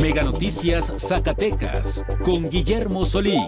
Mega Noticias Zacatecas con Guillermo Solís.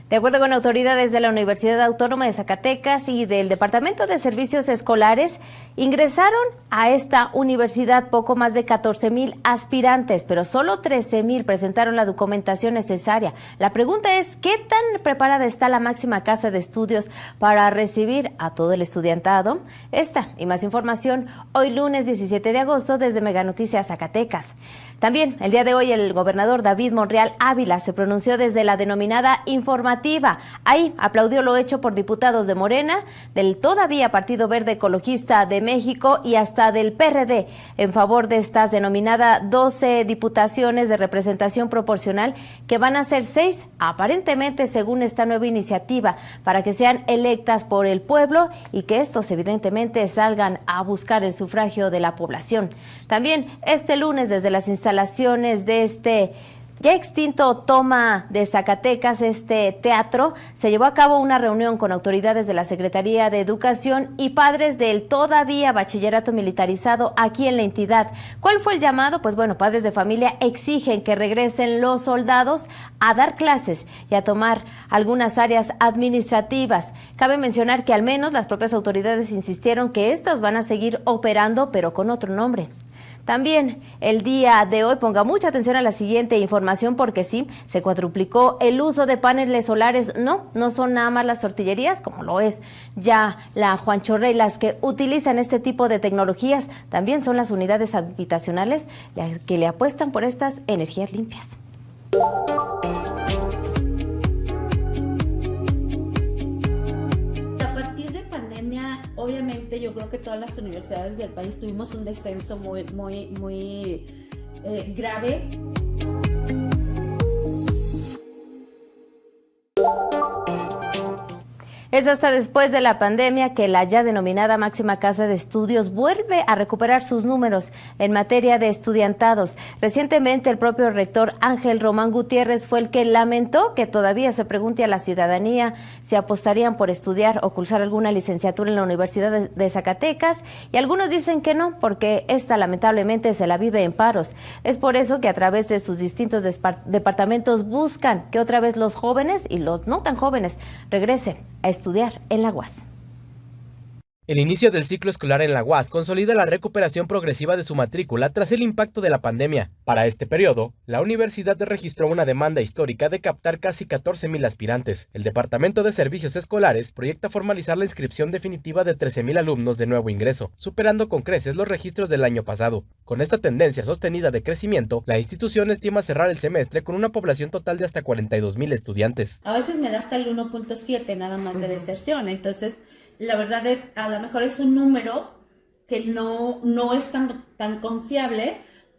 De acuerdo con autoridades de la Universidad Autónoma de Zacatecas y del Departamento de Servicios Escolares, ingresaron a esta universidad poco más de 14,000 aspirantes, pero solo 13,000 presentaron la documentación necesaria. La pregunta es, ¿qué tan preparada está la máxima casa de estudios para recibir a todo el estudiantado? Esta y más información hoy lunes 17 de agosto desde Mega Noticias Zacatecas. También el día de hoy el gobernador David Monreal Ávila se pronunció desde la denominada informativa. Ahí aplaudió lo hecho por diputados de Morena, del todavía Partido Verde Ecologista de México y hasta del PRD en favor de estas denominadas 12 diputaciones de representación proporcional que van a ser 6 aparentemente según esta nueva iniciativa para que sean electas por el pueblo y que estos evidentemente salgan a buscar el sufragio de la población. También este lunes desde las instalaciones de este ya extinto Toma de Zacatecas, este teatro, se llevó a cabo una reunión con autoridades de la Secretaría de Educación y padres del todavía bachillerato militarizado aquí en la entidad. ¿Cuál fue el llamado? Pues bueno, padres de familia exigen que regresen los soldados a dar clases y a tomar algunas áreas administrativas. Cabe mencionar que al menos las propias autoridades insistieron que estas van a seguir operando, pero con otro nombre. También el día de hoy ponga mucha atención a la siguiente información porque sí, se cuadruplicó el uso de paneles solares. No son nada más las tortillerías, como lo es ya la Juancho Rey, las que utilizan este tipo de tecnologías. También son las unidades habitacionales que le apuestan por estas energías limpias. Obviamente yo creo que todas las universidades del país tuvimos un descenso muy grave. Es hasta después de la pandemia que la ya denominada máxima casa de estudios vuelve a recuperar sus números en materia de estudiantados. Recientemente el propio rector Ángel Román Gutiérrez fue el que lamentó que todavía se pregunte a la ciudadanía si apostarían por estudiar o cursar alguna licenciatura en la Universidad de Zacatecas, y algunos dicen que no, porque esta lamentablemente se la vive en paros. Es por eso que a través de sus distintos departamentos buscan que otra vez los jóvenes y los no tan jóvenes regresen a estudiar en la UAS. El inicio del ciclo escolar en la UAS consolida la recuperación progresiva de su matrícula tras el impacto de la pandemia. Para este periodo, la universidad registró una demanda histórica de captar casi 14,000 aspirantes. El Departamento de Servicios Escolares proyecta formalizar la inscripción definitiva de 13,000 alumnos de nuevo ingreso, superando con creces los registros del año pasado. Con esta tendencia sostenida de crecimiento, la institución estima cerrar el semestre con una población total de hasta 42,000 estudiantes. A veces me da hasta el 1.7 nada más de deserción, entonces la verdad es, a lo mejor es un número que no es tan confiable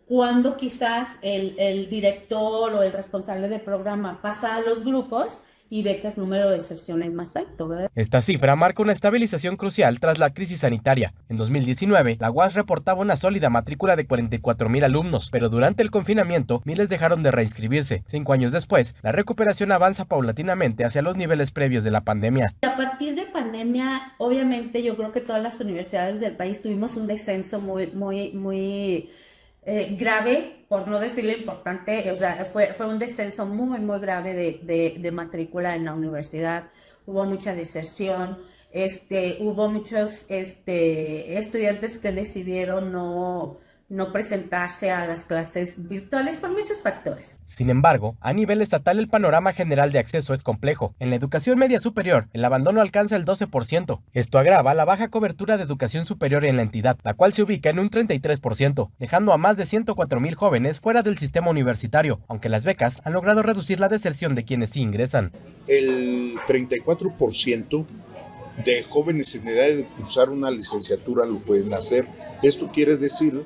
cuando quizás el director o el responsable del programa pasa a los grupos y ve que el número de deserción es más alto, ¿verdad? Esta cifra marca una estabilización crucial tras la crisis sanitaria. En 2019, la UAS reportaba una sólida matrícula de 44,000 alumnos, pero durante el confinamiento, miles dejaron de reinscribirse. 5 años después, la recuperación avanza paulatinamente hacia los niveles previos de la pandemia. A partir de pandemia, obviamente yo creo que todas las universidades del país tuvimos un descenso muy grave, por no decirle importante, o sea, fue un descenso muy grave de matrícula en la universidad. Hubo mucha deserción, hubo muchos estudiantes que decidieron no presentarse a las clases virtuales por muchos factores. Sin embargo, a nivel estatal el panorama general de acceso es complejo. En la educación media superior, el abandono alcanza el 12%. Esto agrava la baja cobertura de educación superior en la entidad, la cual se ubica en un 33%, dejando a más de 104,000 jóvenes fuera del sistema universitario, aunque las becas han logrado reducir la deserción de quienes sí ingresan. El 34% de jóvenes en edad de cursar una licenciatura lo pueden hacer. Esto quiere decir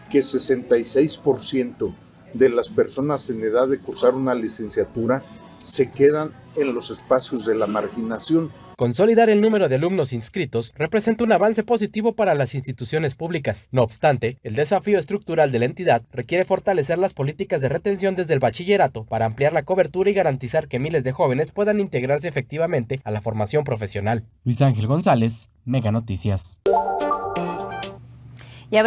que 66% de las personas en edad de cursar una licenciatura se quedan en los espacios de la marginación. Consolidar el número de alumnos inscritos representa un avance positivo para las instituciones públicas. No obstante, el desafío estructural de la entidad requiere fortalecer las políticas de retención desde el bachillerato para ampliar la cobertura y garantizar que miles de jóvenes puedan integrarse efectivamente a la formación profesional. Luis Ángel González, Mega Noticias. Ya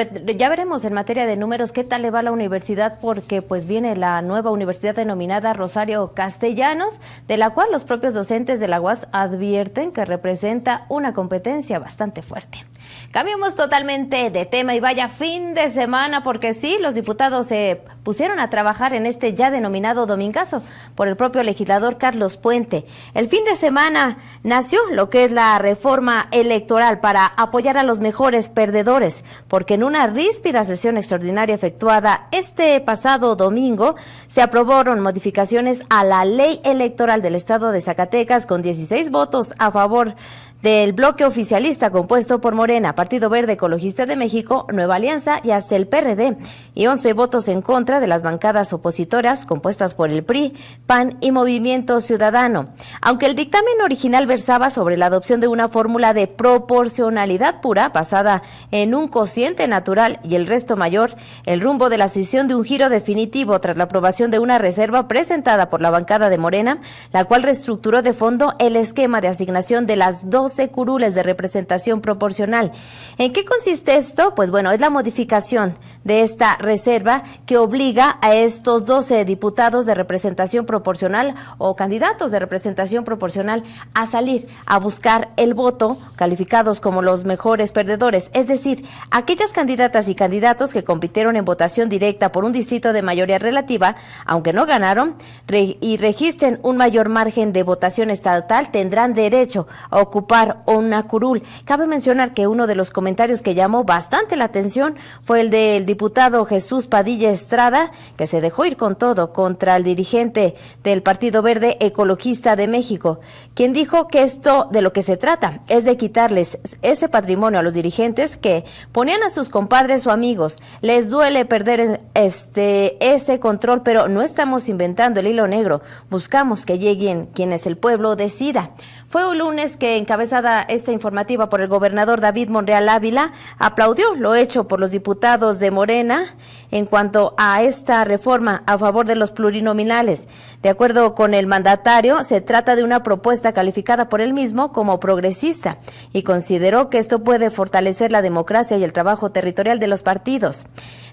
veremos en materia de números qué tal le va a la universidad, porque pues viene la nueva universidad denominada Rosario Castellanos, de la cual los propios docentes de la UAS advierten que representa una competencia bastante fuerte. Cambiamos totalmente de tema y vaya fin de semana, porque sí, los diputados se pusieron a trabajar en este ya denominado domingazo por el propio legislador Carlos Puente. El fin de semana nació lo que es la reforma electoral para apoyar a los mejores perdedores, porque en una ríspida sesión extraordinaria efectuada este pasado domingo se aprobaron modificaciones a la ley electoral del estado de Zacatecas con 16 votos a favor del bloque oficialista compuesto por Morena, Partido Verde Ecologista de México, Nueva Alianza y hasta el PRD, y 11 votos en contra de las bancadas opositoras compuestas por el PRI, PAN y Movimiento Ciudadano. Aunque el dictamen original versaba sobre la adopción de una fórmula de proporcionalidad pura basada en un cociente natural y el resto mayor, el rumbo de la decisión de un giro definitivo tras la aprobación de una reserva presentada por la bancada de Morena, la cual reestructuró de fondo el esquema de asignación de las 12 curules de representación proporcional. ¿En qué consiste esto? Pues bueno, es la modificación de esta reserva que obliga a estos 12 diputados de representación proporcional o candidatos de representación proporcional a salir a buscar el voto, calificados como los mejores perdedores, es decir, aquellas candidatas y candidatos que compitieron en votación directa por un distrito de mayoría relativa, aunque no ganaron, y registren un mayor margen de votación estatal, tendrán derecho a ocupar una curul. Cabe mencionar que uno de los comentarios que llamó bastante la atención fue el del diputado Jesús Padilla Estrada, que se dejó ir con todo contra el dirigente del Partido Verde Ecologista de México, quien dijo que esto de lo que se trata es de quitarles ese patrimonio a los dirigentes que ponían a sus compadres o amigos. Les duele perder ese control, pero no estamos inventando el hilo negro. Buscamos que lleguen quienes el pueblo decida. Fue un lunes que, encabezada esta informativa por el gobernador David Monreal Ávila, aplaudió lo hecho por los diputados de Morena en cuanto a esta reforma a favor de los plurinominales. De acuerdo con el mandatario, se trata de una propuesta calificada por él mismo como progresista y consideró que esto puede fortalecer la democracia y el trabajo territorial de los partidos.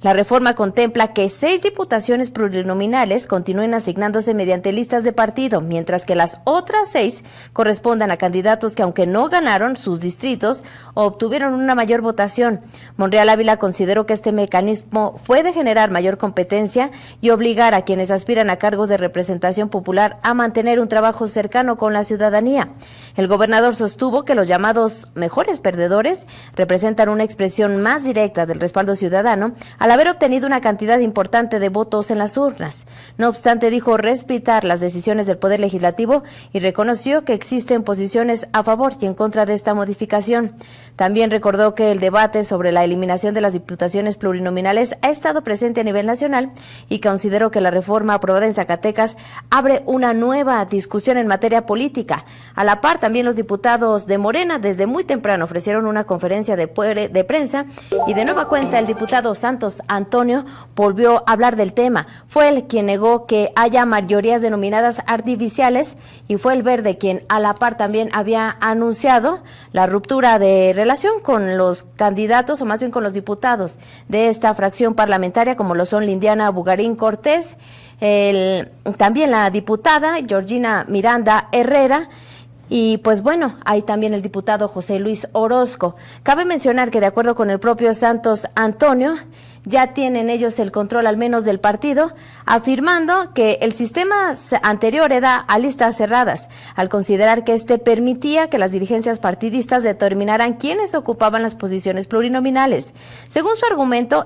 La reforma contempla que 6 diputaciones plurinominales continúen asignándose mediante listas de partido, mientras que las otras 6 correspondan a candidatos que, aunque no ganaron sus distritos, obtuvieron una mayor votación. Monreal Ávila consideró que este mecanismo puede generar mayor competencia y obligar a quienes aspiran a cargos de representación popular a mantener un trabajo cercano con la ciudadanía. El gobernador sostuvo que los llamados mejores perdedores representan una expresión más directa del respaldo ciudadano al haber obtenido una cantidad importante de votos en las urnas. No obstante, dijo respetar las decisiones del Poder Legislativo y reconoció que existen posiciones a favor y en contra de esta modificación. También recordó que el debate sobre la eliminación de las diputaciones plurinominales ha estado presente a nivel nacional y consideró que la reforma aprobada en Zacatecas abre una nueva discusión en materia política. A la par, también los diputados de Morena desde muy temprano ofrecieron una conferencia de prensa y de nueva cuenta el diputado Santos Antonio volvió a hablar del tema. Fue él quien negó que haya mayorías denominadas artificiales y fue el Verde quien a la par también había anunciado la ruptura de relación con los candidatos o más bien con los diputados de esta fracción parlamentaria como lo son Lindiana Bugarín Cortés, también la diputada Georgina Miranda Herrera. Y pues bueno, hay también el diputado José Luis Orozco. Cabe mencionar que de acuerdo con el propio Santos Antonio, ya tienen ellos el control al menos del partido, afirmando que el sistema anterior era a listas cerradas, al considerar que este permitía que las dirigencias partidistas determinaran quiénes ocupaban las posiciones plurinominales. Según su argumento,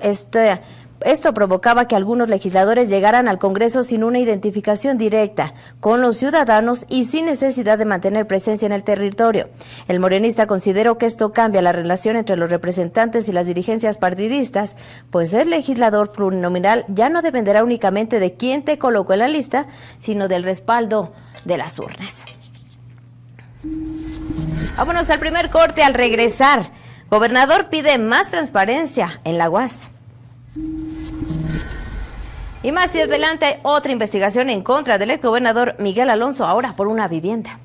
esto provocaba que algunos legisladores llegaran al Congreso sin una identificación directa con los ciudadanos y sin necesidad de mantener presencia en el territorio. El morenista consideró que esto cambia la relación entre los representantes y las dirigencias partidistas, pues el legislador plurinominal ya no dependerá únicamente de quién te colocó en la lista, sino del respaldo de las urnas. Vámonos al primer corte. Al regresar, gobernador pide más transparencia en la UAS. Y más hacia adelante, otra investigación en contra del exgobernador Miguel Alonso, ahora por una vivienda.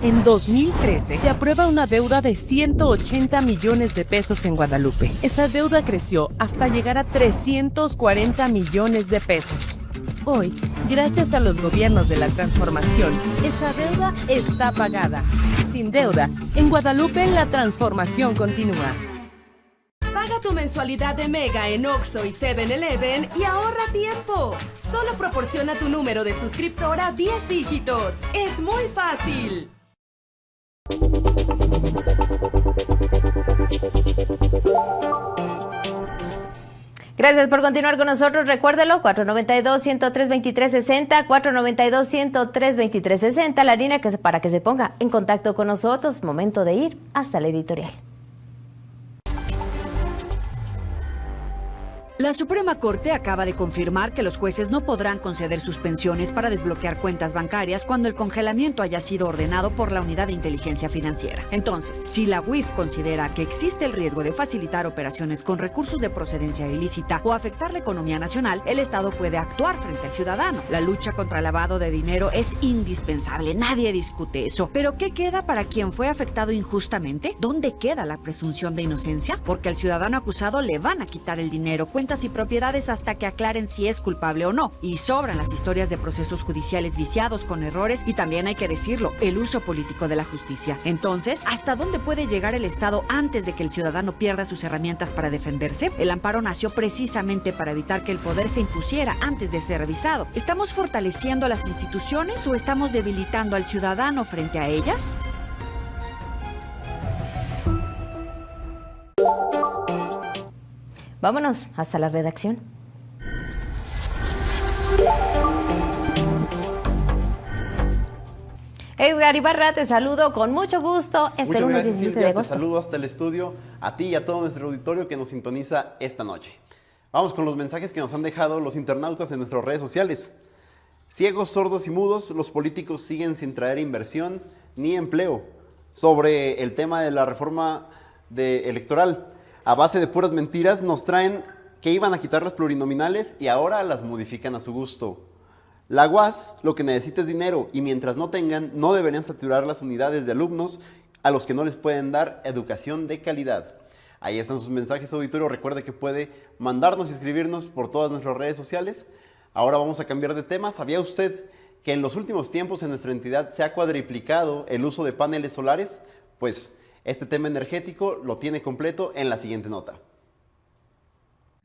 En 2013 se aprueba una deuda de 180 millones de pesos en Guadalupe. Esa deuda creció hasta llegar a 340 millones de pesos. Hoy, gracias a los gobiernos de la transformación, esa deuda está pagada. Sin deuda, en Guadalupe la transformación continúa. Paga tu mensualidad de Mega en Oxxo y 7-Eleven y ahorra tiempo. Solo proporciona tu número de suscriptora 10 dígitos. Es muy fácil. Gracias por continuar con nosotros. Recuérdelo, 492-103-2360, 492-103-2360, la línea para que se ponga en contacto con nosotros. Momento de ir hasta la editorial. La Suprema Corte acaba de confirmar que los jueces no podrán conceder suspensiones para desbloquear cuentas bancarias cuando el congelamiento haya sido ordenado por la Unidad de Inteligencia Financiera. Entonces, si la UIF considera que existe el riesgo de facilitar operaciones con recursos de procedencia ilícita o afectar la economía nacional, el Estado puede actuar frente al ciudadano. La lucha contra el lavado de dinero es indispensable, nadie discute eso. Pero ¿qué queda para quien fue afectado injustamente? ¿Dónde queda la presunción de inocencia? Porque al ciudadano acusado le van a quitar el dinero, cuentas y propiedades hasta que aclaren si es culpable o no. Y sobran las historias de procesos judiciales viciados con errores y también hay que decirlo, el uso político de la justicia. Entonces, ¿hasta dónde puede llegar el Estado antes de que el ciudadano pierda sus herramientas para defenderse? El amparo nació precisamente para evitar que el poder se impusiera antes de ser revisado. ¿Estamos fortaleciendo a las instituciones o estamos debilitando al ciudadano frente a ellas? Vámonos hasta la redacción. Edgar Ibarra, te saludo con mucho gusto este lunes 17 de agosto. Te saludo hasta el estudio, a ti y a todo nuestro auditorio que nos sintoniza esta noche. Vamos con los mensajes que nos han dejado los internautas en nuestras redes sociales. Ciegos, sordos y mudos, los políticos siguen sin traer inversión ni empleo. Sobre el tema de la reforma electoral, a base de puras mentiras nos traen que iban a quitar las plurinominales y ahora las modifican a su gusto. La UAS lo que necesita es dinero y mientras no tengan, no deberían saturar las unidades de alumnos a los que no les pueden dar educación de calidad. Ahí están sus mensajes, auditorio. Recuerde que puede mandarnos y escribirnos por todas nuestras redes sociales. Ahora vamos a cambiar de tema. ¿Sabía usted que en los últimos tiempos en nuestra entidad se ha cuadriplicado el uso de paneles solares? Pues este tema energético lo tiene completo en la siguiente nota.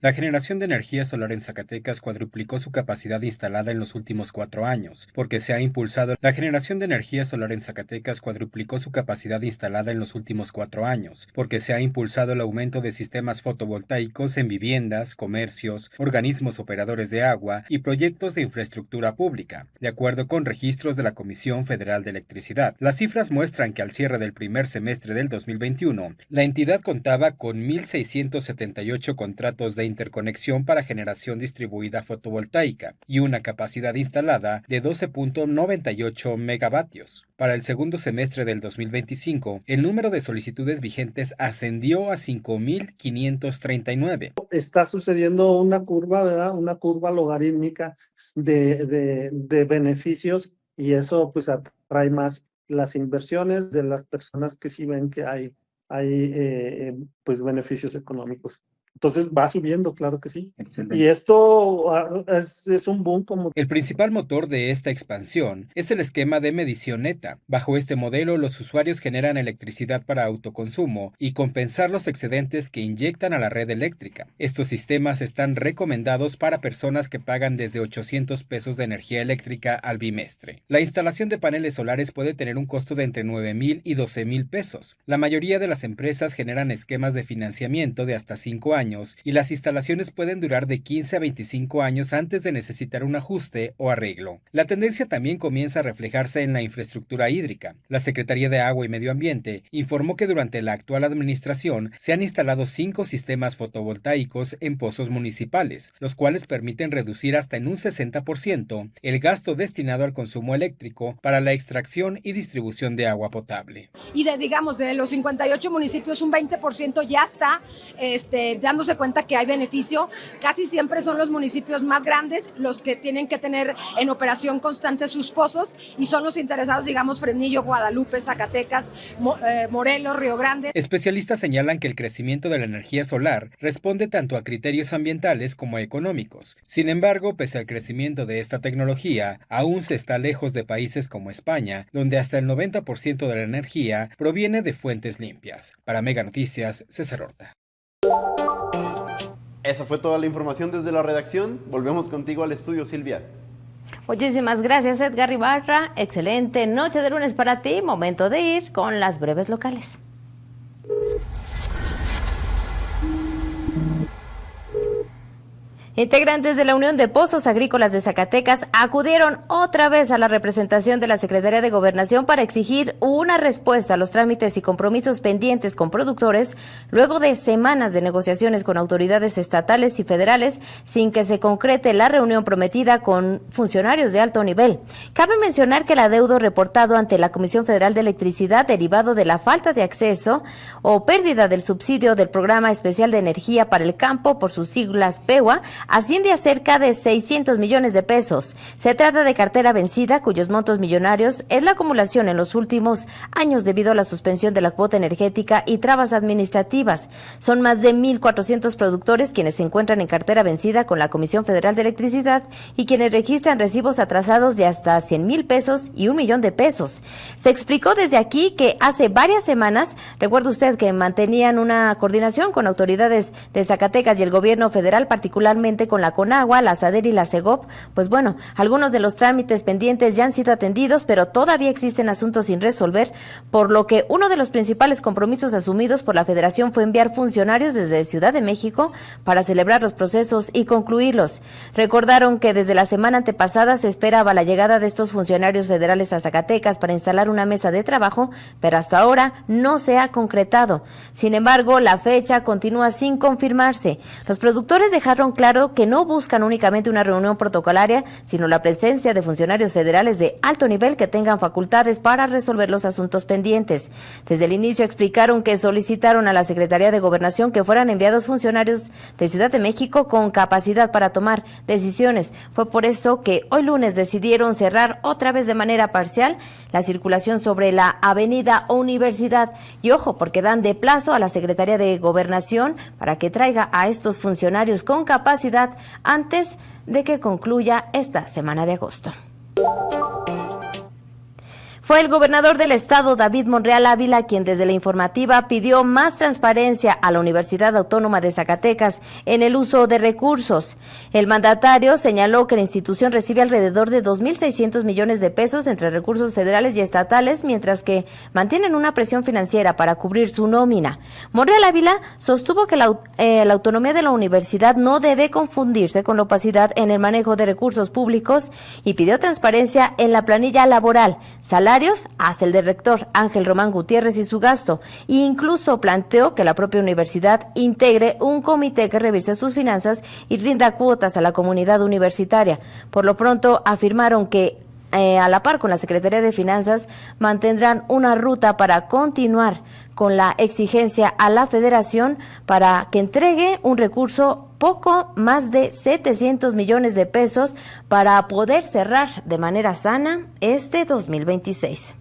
La generación de energía solar en Zacatecas cuadruplicó su capacidad instalada en los últimos 4 años, porque se ha impulsado. La generación de energía solar en Zacatecas cuadruplicó su capacidad instalada en los últimos 4 años, porque se ha impulsado el aumento de sistemas fotovoltaicos en viviendas, comercios, organismos operadores de agua y proyectos de infraestructura pública, de acuerdo con registros de la Comisión Federal de Electricidad. Las cifras muestran que al cierre del primer semestre del 2021, la entidad contaba con 1.678 contratos de interconexión para generación distribuida fotovoltaica y una capacidad instalada de 12.98 megavatios. Para el segundo semestre del 2025, el número de solicitudes vigentes ascendió a 5.539. Está sucediendo una curva, ¿verdad? Una curva logarítmica de beneficios y eso pues atrae más las inversiones de las personas que sí ven que hay pues beneficios económicos. Entonces va subiendo, claro que sí. Excelente. Y esto es un boom como... El principal motor de esta expansión es el esquema de medición neta. Bajo este modelo, los usuarios generan electricidad para autoconsumo y compensar los excedentes que inyectan a la red eléctrica. Estos sistemas están recomendados para personas que pagan desde 800 pesos de energía eléctrica al bimestre. La instalación de paneles solares puede tener un costo de entre 9,000 y 12,000 pesos. La mayoría de las empresas generan esquemas de financiamiento de hasta 5 años años y las instalaciones pueden durar de 15 a 25 años antes de necesitar un ajuste o arreglo. La tendencia también comienza a reflejarse en la infraestructura hídrica. La Secretaría de Agua y Medio Ambiente informó que durante la actual administración se han instalado 5 sistemas fotovoltaicos en pozos municipales, los cuales permiten reducir hasta en un 60% el gasto destinado al consumo eléctrico para la extracción y distribución de agua potable. Y de los 58 municipios, un 20% ya está dándose cuenta que hay beneficio. Casi siempre son los municipios más grandes los que tienen que tener en operación constante sus pozos y son los interesados, digamos, Fresnillo, Guadalupe, Zacatecas, Morelos, Río Grande. Especialistas señalan que el crecimiento de la energía solar responde tanto a criterios ambientales como económicos. Sin embargo, pese al crecimiento de esta tecnología, aún se está lejos de países como España, donde hasta el 90% de la energía proviene de fuentes limpias. Para Mega Noticias, César Horta. Esa fue toda la información desde la redacción. Volvemos contigo al estudio, Silvia. Muchísimas gracias, Edgar Ibarra. Excelente noche de lunes para ti. Momento de ir con las breves locales. Integrantes de la Unión de Pozos Agrícolas de Zacatecas acudieron otra vez a la representación de la Secretaría de Gobernación para exigir una respuesta a los trámites y compromisos pendientes con productores luego de semanas de negociaciones con autoridades estatales y federales sin que se concrete la reunión prometida con funcionarios de alto nivel. Cabe mencionar que el adeudo reportado ante la Comisión Federal de Electricidad derivado de la falta de acceso o pérdida del subsidio del Programa Especial de Energía para el Campo, por sus siglas PEWA, asciende a cerca de 600 millones de pesos. Se trata de cartera vencida, cuyos montos millonarios es la acumulación en los últimos años debido a la suspensión de la cuota energética y trabas administrativas. Son más de 1,400 productores quienes se encuentran en cartera vencida con la Comisión Federal de Electricidad y quienes registran recibos atrasados de hasta 100,000 pesos y 1 millón de pesos. Se explicó desde aquí que hace varias semanas, recuerda usted que mantenían una coordinación con autoridades de Zacatecas y el gobierno federal, particularmente con la CONAGUA, la SADER y la SEGOP, pues bueno, algunos de los trámites pendientes ya han sido atendidos, pero todavía existen asuntos sin resolver, por lo que uno de los principales compromisos asumidos por la Federación fue enviar funcionarios desde Ciudad de México para celebrar los procesos y concluirlos. Recordaron que desde la semana antepasada se esperaba la llegada de estos funcionarios federales a Zacatecas para instalar una mesa de trabajo, pero hasta ahora no se ha concretado. Sin embargo, la fecha continúa sin confirmarse. Los productores dejaron claro que no buscan únicamente una reunión protocolaria, sino la presencia de funcionarios federales de alto nivel que tengan facultades para resolver los asuntos pendientes. Desde el inicio explicaron que solicitaron a la Secretaría de Gobernación que fueran enviados funcionarios de Ciudad de México con capacidad para tomar decisiones. Fue por eso que hoy lunes decidieron cerrar otra vez de manera parcial la circulación sobre la Avenida Universidad. Y ojo, porque dan de plazo a la Secretaría de Gobernación para que traiga a estos funcionarios con capacidad antes de que concluya esta semana de agosto. Fue el gobernador del estado, David Monreal Ávila, quien desde la informativa pidió más transparencia a la Universidad Autónoma de Zacatecas en el uso de recursos. El mandatario señaló que la institución recibe alrededor de 2,600 millones de pesos entre recursos federales y estatales, mientras que mantienen una presión financiera para cubrir su nómina. Monreal Ávila sostuvo que la autonomía de la universidad no debe confundirse con la opacidad en el manejo de recursos públicos y pidió transparencia en la planilla laboral, salarios hacia el del rector Ángel Román Gutiérrez y su gasto, e incluso planteó que la propia universidad integre un comité que revise sus finanzas y rinda cuotas a la comunidad universitaria. Por lo pronto afirmaron que a la par con la Secretaría de Finanzas mantendrán una ruta para continuar con la exigencia a la Federación para que entregue un recurso poco más de 700 millones de pesos para poder cerrar de manera sana este 2026.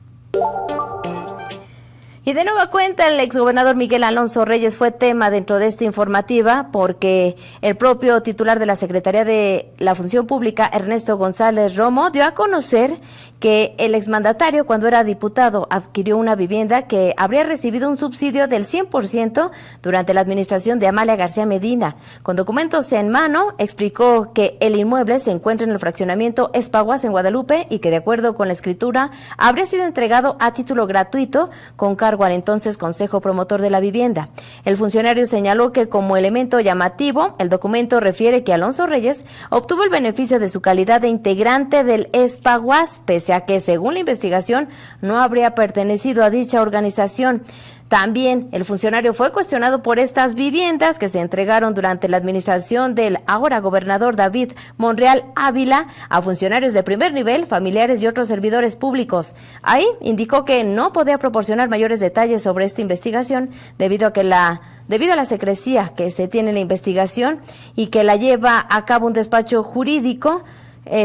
Y de nueva cuenta, el exgobernador Miguel Alonso Reyes fue tema dentro de esta informativa porque el propio titular de la Secretaría de la Función Pública, Ernesto González Romo, dio a conocer que el exmandatario, cuando era diputado, adquirió una vivienda que habría recibido un subsidio del 100% durante la administración de Amalia García Medina. Con documentos en mano, explicó que el inmueble se encuentra en el fraccionamiento Espaguas en Guadalupe y que, de acuerdo con la escritura, habría sido entregado a título gratuito con cargo al entonces Consejo Promotor de la Vivienda. El funcionario señaló que, como elemento llamativo, el documento refiere que Alonso Reyes obtuvo el beneficio de su calidad de integrante del Espaguas, pese a que, según la investigación, no habría pertenecido a dicha organización. También el funcionario fue cuestionado por estas viviendas que se entregaron durante la administración del ahora gobernador David Monreal Ávila a funcionarios de primer nivel, familiares y otros servidores públicos. Ahí indicó que no podía proporcionar mayores detalles sobre esta investigación debido a la secrecía que se tiene en la investigación y que la lleva a cabo un despacho jurídico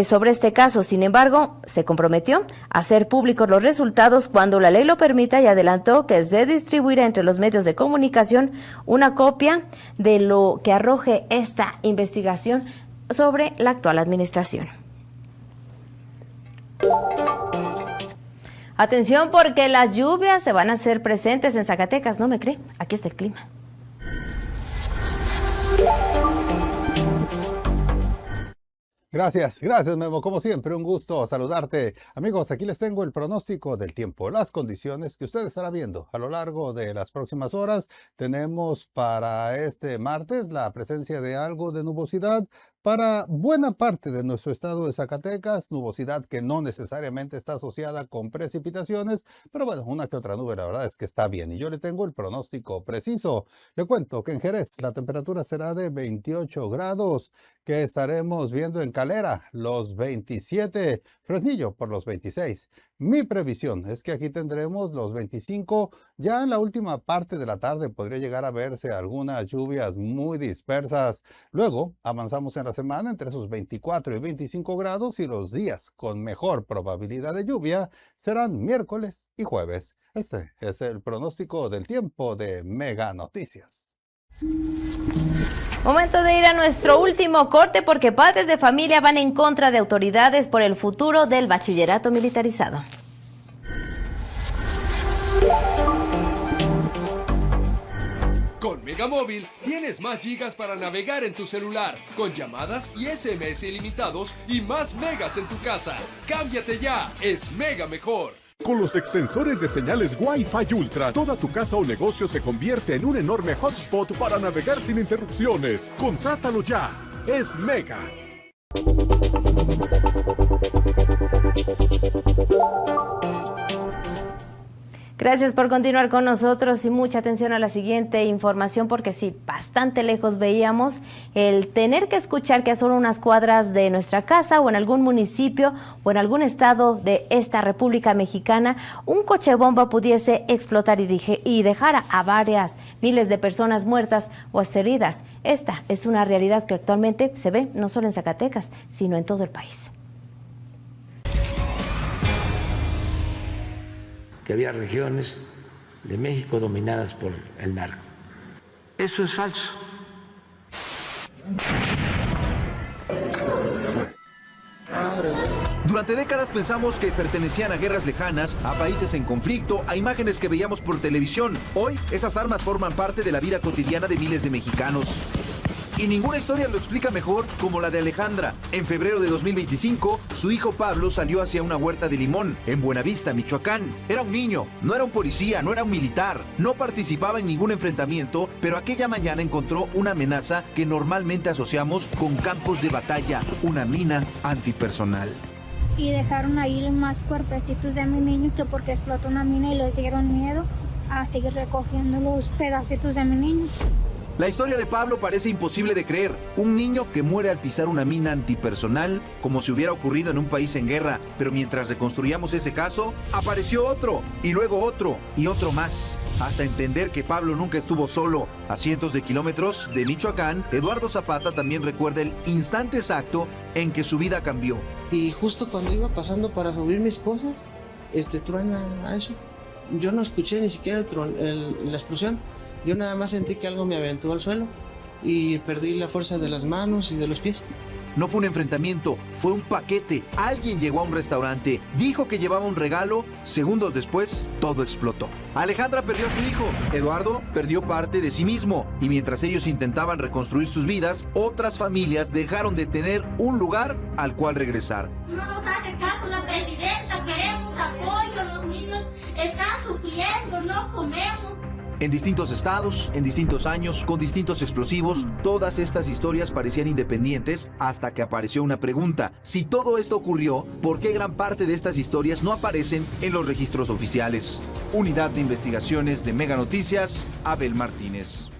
sobre este caso. Sin embargo, se comprometió a hacer públicos los resultados cuando la ley lo permita y adelantó que se distribuirá entre los medios de comunicación una copia de lo que arroje esta investigación sobre la actual administración. Atención, porque las lluvias se van a hacer presentes en Zacatecas, ¿no me cree? Aquí está el clima. Gracias Memo, como siempre un gusto saludarte. Amigos, aquí les tengo el pronóstico del tiempo, las condiciones que usted estará viendo a lo largo de las próximas horas. Tenemos para este martes la presencia de algo de nubosidad para buena parte de nuestro estado de Zacatecas, nubosidad que no necesariamente está asociada con precipitaciones, pero bueno, una que otra nube la verdad es que está bien. Y yo le tengo el pronóstico preciso. Le cuento que en Jerez la temperatura será de 28 grados, que estaremos viendo en Calera los 27, Fresnillo por los 26. Mi previsión es que aquí tendremos los 25, ya en la última parte de la tarde podría llegar a verse algunas lluvias muy dispersas. Luego avanzamos en la semana entre esos 24 y 25 grados y los días con mejor probabilidad de lluvia serán miércoles y jueves. Este es el pronóstico del tiempo de Mega Noticias. Momento de ir a nuestro último corte porque padres de familia van en contra de autoridades por el futuro del bachillerato militarizado. Con Megamóvil tienes más gigas para navegar en tu celular, con llamadas y SMS ilimitados y más megas en tu casa. ¡Cámbiate ya! ¡Es Mega mejor! Con los extensores de señales Wi-Fi Ultra, toda tu casa o negocio se convierte en un enorme hotspot para navegar sin interrupciones. ¡Contrátalo ya! ¡Es Mega! Gracias por continuar con nosotros y mucha atención a la siguiente información porque sí, bastante lejos veíamos el tener que escuchar que a solo unas cuadras de nuestra casa o en algún municipio o en algún estado de esta República Mexicana un coche bomba pudiese explotar y dejar a varias miles de personas muertas o hasta heridas. Esta es una realidad que actualmente se ve no solo en Zacatecas, sino en todo el país. Que había regiones de México dominadas por el narco. Eso es falso. Durante décadas pensamos que pertenecían a guerras lejanas, a países en conflicto, a imágenes que veíamos por televisión. Hoy, esas armas forman parte de la vida cotidiana de miles de mexicanos. Y ninguna historia lo explica mejor como la de Alejandra. En febrero de 2025, su hijo Pablo salió hacia una huerta de limón, en Buenavista, Michoacán. Era un niño, no era un policía, no era un militar, no participaba en ningún enfrentamiento, pero aquella mañana encontró una amenaza que normalmente asociamos con campos de batalla, una mina antipersonal. Y dejaron ahí más cuerpecitos de mi niño que porque explotó una mina y les dieron miedo a seguir recogiendo los pedacitos de mi niño. La historia de Pablo parece imposible de creer. Un niño que muere al pisar una mina antipersonal, como si hubiera ocurrido en un país en guerra. Pero mientras reconstruíamos ese caso, apareció otro, y luego otro, y otro más. Hasta entender que Pablo nunca estuvo solo. A cientos de kilómetros de Michoacán, Eduardo Zapata también recuerda el instante exacto en que su vida cambió. Y justo cuando iba pasando para subir mis cosas, truena a eso. Yo no escuché ni siquiera la explosión. Yo nada más sentí que algo me aventó al suelo y perdí la fuerza de las manos y de los pies. No fue un enfrentamiento, fue un paquete. Alguien llegó a un restaurante, dijo que llevaba un regalo, segundos después, todo explotó. Alejandra perdió a su hijo, Eduardo perdió parte de sí mismo, y mientras ellos intentaban reconstruir sus vidas, otras familias dejaron de tener un lugar al cual regresar. No nos hace caso la presidenta, queremos apoyo, los niños están sufriendo, no comemos. En distintos estados, en distintos años, con distintos explosivos, todas estas historias parecían independientes hasta que apareció una pregunta. Si todo esto ocurrió, ¿por qué gran parte de estas historias no aparecen en los registros oficiales? Unidad de Investigaciones de Mega Noticias, Abel Martínez.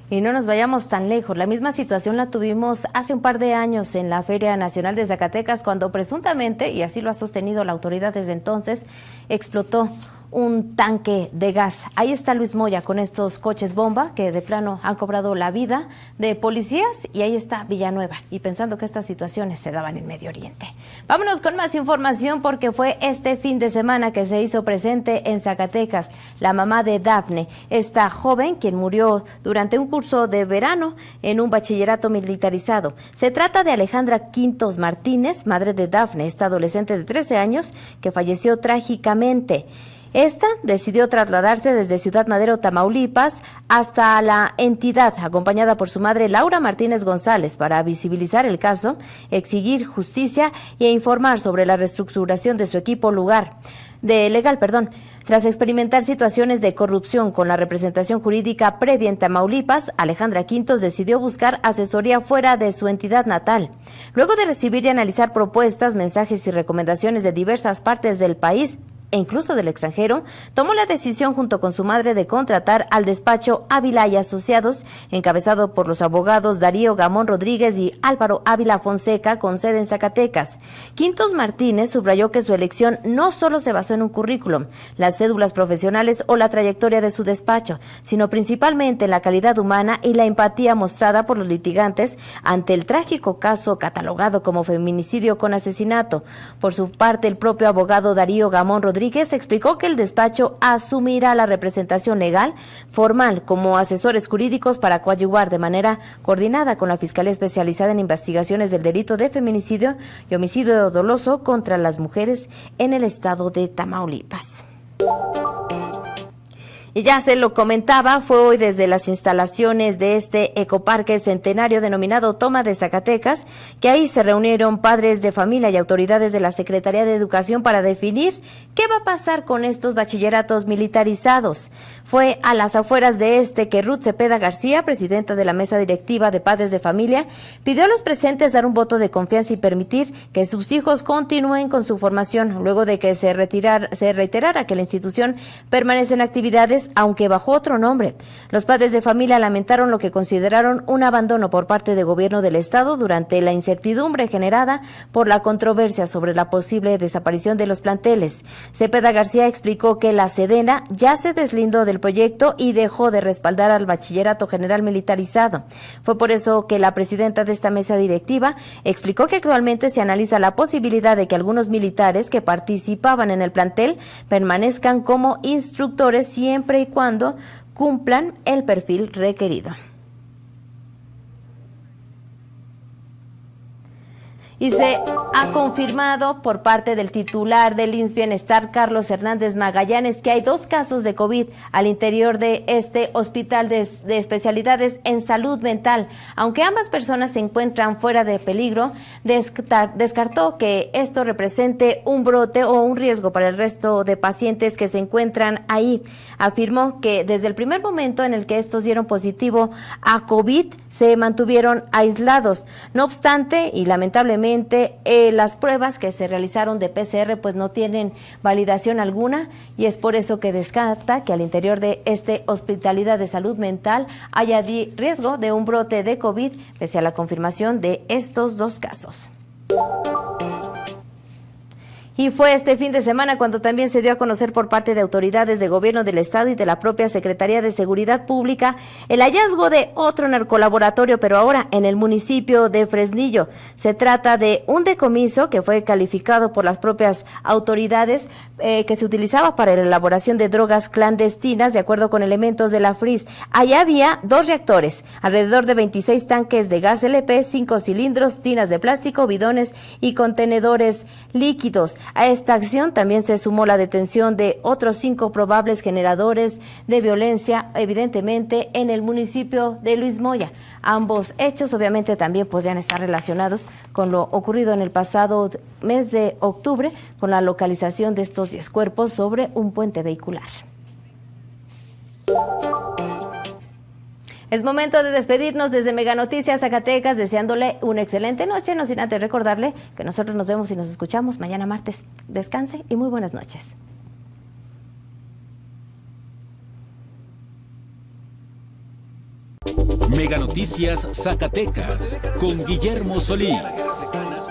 Y no nos vayamos tan lejos. La misma situación la tuvimos hace un par de años en la Feria Nacional de Zacatecas, cuando presuntamente, y así lo ha sostenido la autoridad desde entonces, explotó un tanque de gas. Ahí está Luis Moya con estos coches bomba que de plano han cobrado la vida de policías, y ahí está Villanueva, y pensando que estas situaciones se daban en Medio Oriente. Vámonos con más información, porque fue este fin de semana que se hizo presente en Zacatecas la mamá de Dafne, esta joven quien murió durante un curso de verano en un bachillerato militarizado. Se trata de Alejandra Quintos Martínez, madre de Dafne, esta adolescente de 13 años que falleció trágicamente. Esta decidió trasladarse desde Ciudad Madero, Tamaulipas, hasta la entidad, acompañada por su madre Laura Martínez González, para visibilizar el caso, exigir justicia e informar sobre la reestructuración de su equipo legal. Tras experimentar situaciones de corrupción con la representación jurídica previa en Tamaulipas, Alejandra Quintos decidió buscar asesoría fuera de su entidad natal. Luego de recibir y analizar propuestas, mensajes y recomendaciones de diversas partes del país, e incluso del extranjero, tomó la decisión junto con su madre de contratar al despacho Ávila y Asociados, encabezado por los abogados Darío Gamón Rodríguez y Álvaro Ávila Fonseca, con sede en Zacatecas. Quintos Martínez subrayó que su elección no solo se basó en un currículum, las cédulas profesionales o la trayectoria de su despacho, sino principalmente en la calidad humana y la empatía mostrada por los litigantes ante el trágico caso catalogado como feminicidio con asesinato. Por su parte, el propio abogado Darío Gamón Rodríguez explicó que el despacho asumirá la representación legal formal como asesores jurídicos para coadyuvar de manera coordinada con la Fiscalía Especializada en Investigaciones del Delito de Feminicidio y Homicidio Doloso contra las Mujeres en el estado de Tamaulipas. Y ya se lo comentaba, fue hoy desde las instalaciones de este ecoparque centenario denominado Toma de Zacatecas, que ahí se reunieron padres de familia y autoridades de la Secretaría de Educación para definir qué va a pasar con estos bachilleratos militarizados. Fue a las afueras de este que Ruth Cepeda García, presidenta de la mesa directiva de padres de familia, pidió a los presentes dar un voto de confianza y permitir que sus hijos continúen con su formación, luego de que se reiterara que la institución permanece en actividades, aunque bajo otro nombre. Los padres de familia lamentaron lo que consideraron un abandono por parte del gobierno del estado durante la incertidumbre generada por la controversia sobre la posible desaparición de los planteles. Cepeda García explicó que la Sedena ya se deslindó del proyecto y dejó de respaldar al Bachillerato General Militarizado. Fue por eso que la presidenta de esta mesa directiva explicó que actualmente se analiza la posibilidad de que algunos militares que participaban en el plantel permanezcan como instructores siempre y cuando cumplan el perfil requerido. Y se ha confirmado por parte del titular del IMSS Bienestar, Carlos Hernández Magallanes, que hay 2 casos de COVID al interior de este hospital de especialidades en salud mental. Aunque ambas personas se encuentran fuera de peligro, descartó que esto represente un brote o un riesgo para el resto de pacientes que se encuentran ahí. Afirmó que desde el primer momento en el que estos dieron positivo a COVID, se mantuvieron aislados. No obstante, y lamentablemente, las pruebas que se realizaron de PCR pues no tienen validación alguna, y es por eso que descarta que al interior de este hospitalidad de salud mental haya riesgo de un brote de COVID, pese a la confirmación de estos 2 casos. Y fue este fin de semana cuando también se dio a conocer por parte de autoridades de gobierno del estado y de la propia Secretaría de Seguridad Pública el hallazgo de otro narcolaboratorio, pero ahora en el municipio de Fresnillo. Se trata de un decomiso que fue calificado por las propias autoridades que se utilizaba para la elaboración de drogas clandestinas, de acuerdo con elementos de la FRIS. Allá había 2 reactores, alrededor de 26 tanques de gas LP, 5 cilindros, tinas de plástico, bidones y contenedores líquidos. A esta acción también se sumó la detención de otros 5 probables generadores de violencia, evidentemente en el municipio de Luis Moya. Ambos hechos obviamente también podrían estar relacionados con lo ocurrido en el pasado mes de octubre, con la localización de estos 10 cuerpos sobre un puente vehicular. Es momento de despedirnos desde Mega Noticias Zacatecas, deseándole una excelente noche, no sin antes recordarle que nosotros nos vemos y nos escuchamos mañana martes. Descanse y muy buenas noches. Mega Noticias Zacatecas con Guillermo Solís.